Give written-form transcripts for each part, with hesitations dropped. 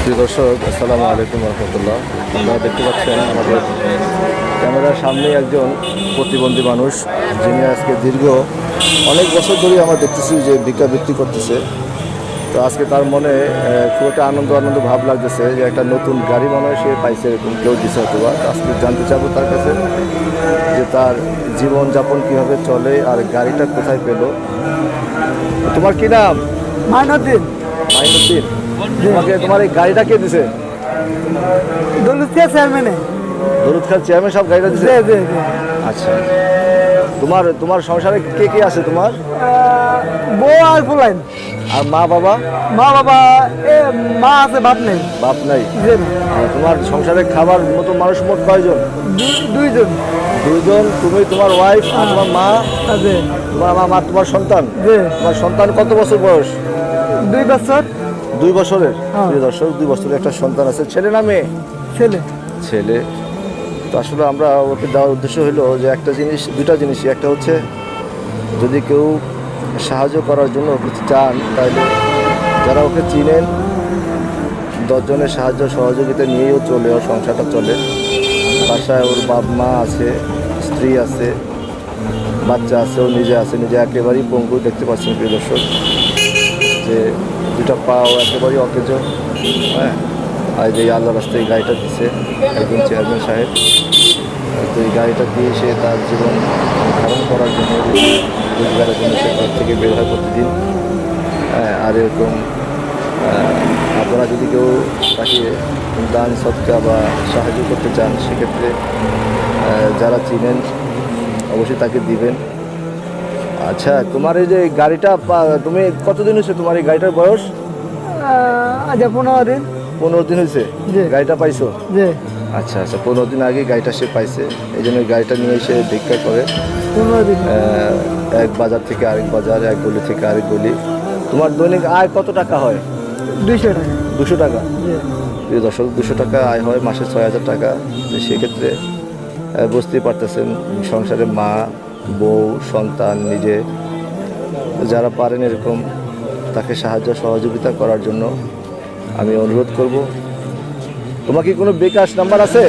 প্রিয় দর্শক, আসসালামু আলাইকুম রহমতুল্লাহ। আপনারা দেখতে পাচ্ছেন আমাদের ক্যামেরার সামনে একজন প্রতিবন্ধী মানুষ, যিনি আজকে দীর্ঘ অনেক বছর ধরেই আমরা দেখতেছি যে ভিক্ষাবৃত্তি করতেছে। তো আজকে তার মনে খুব একটা আনন্দ ভাব লাগতেছে যে একটা নতুন গাড়ি মনে হয় সে পাইছে, এরকম কেউ দিছে অথবা। আজকে জানতে চাবো তার কাছে যে তার জীবনযাপন কীভাবে চলে আর গাড়িটা কোথায় পেল। তোমার কি নাম? মাইনুদ্দিন। মাইনুদ্দিন, তোমার এই গাড়িটা কে দিছে? দৌলত খান চেয়ারম্যানে। দৌলত খান চেয়ারম্যান সব গাড়িটা দিছে? আচ্ছা, তোমার সংসারে কে কে আছে? তোমার বউ আর ফুলাইন আর মা বাবা? মা আছে, বাপ নেই। বাপ নাই? আর তোমার সংসারে খাবার মতো মানুষ মোট কয়জন? দুইজন। তুমি, তোমার ওয়াইফ আর তোমার মা? তোমার সন্তান? তোমার সন্তান কত বছর বয়স? 2 বছর। 2 বছরের? প্রিয় দর্শক, 2 বছরের একটা সন্তান আছে। ছেলে না মেয়ে? ছেলে। তো আসলে আমরা ওকে দেওয়ার উদ্দেশ্য হলো যে দুটা জিনিসই। একটা হচ্ছে যদি কেউ সাহায্য করার জন্য ওকে চান, তাহলে যারা ওকে চিনেন 10 জনের সাহায্য সহযোগিতা নিয়েও চলে, ওর সংসারটা চলে। বাসায় ওর বাপ মা আছে, স্ত্রী আছে, বাচ্চা আছে, ও নিজে আছে। নিজে একেবারেই পঙ্গু, দেখতে পাচ্ছেন প্রিয় দর্শক, যে 2টা পাও একেবারেই অকেজ। হ্যাঁ, আর যে আল্লাহ রাস্তায় এই গাড়িটা দিচ্ছে একজন চেয়ারম্যান সাহেব। তো এই গাড়িটা দিয়ে সে তার জীবন ধারণ করার জন্য, রোজগারের জন্য সে ঘর থেকে বের হয় প্রতিদিন। হ্যাঁ, আর এরকম আপনারা যদি কেউ তাকে দান সদকা বা সাহায্য করতে চান, সেক্ষেত্রে যারা চিনেন অবশ্যই তাকে দিবেন। আচ্ছা, তোমার এই যে গাড়িটা তুমি কতদিন হয়েছে তোমার এই গাড়িটার বয়স? 15 দিন। 15 দিন হয়েছে গাড়িটা পাইছো? আচ্ছা, 15 দিন আগে গাড়িটা সে পাইছে, এই জন্য গাড়িটা নিয়ে এসে ভিক্ষা করে 15 দিন। এক বাজার থেকে আরেক বাজার, এক গলি থেকে আরেক গলি। তোমার দৈনিক আয় কত টাকা হয়? 200 টাকা। 200 টাকা? প্রিয় দর্শক, 200 টাকা আয় হয়, মাসে 6000 টাকা। তো সেক্ষেত্রে বুঝতেই পারতেছেন, সংসারে মা, বউ, সন্তান, নিজে, যারা পারেন এরকম তাকে সাহায্য সহযোগিতা করার জন্য আমি অনুরোধ করব। তোমার কি কোনো বিকাশ নাম্বার আছে?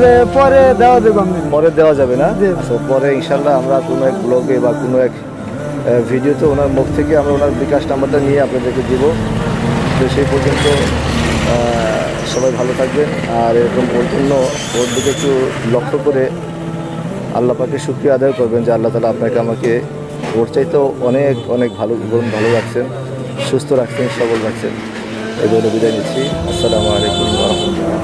যে পরে দেওয়া যাবে। পরে দেওয়া যাবে না? আচ্ছা, পরে ইনশাল্লাহ আমরা কোনো এক ব্লগে বা কোনো এক ভিডিওতে ওনার মুখ থেকে আমরা ওনার বিকাশ নাম্বারটা নিয়ে আপনাদেরকে দিব। তো সেই পর্যন্ত সবাই ভালো থাকবেন। আর এরকম ওর দিকে একটু লক্ষ্য করে আল্লাহ পাকে শুকরিয়া আদায় করবেন যে আল্লাহ তাআলা আপনাকে আমাকে ওর চাইতেও অনেক ভালো রাখছেন, সুস্থ রাখছেন, সবল রাখছেন। এই বলে বিদায় নিচ্ছি। আসসালামু আলাইকুম ওয়া রাহমাতুল্লাহ।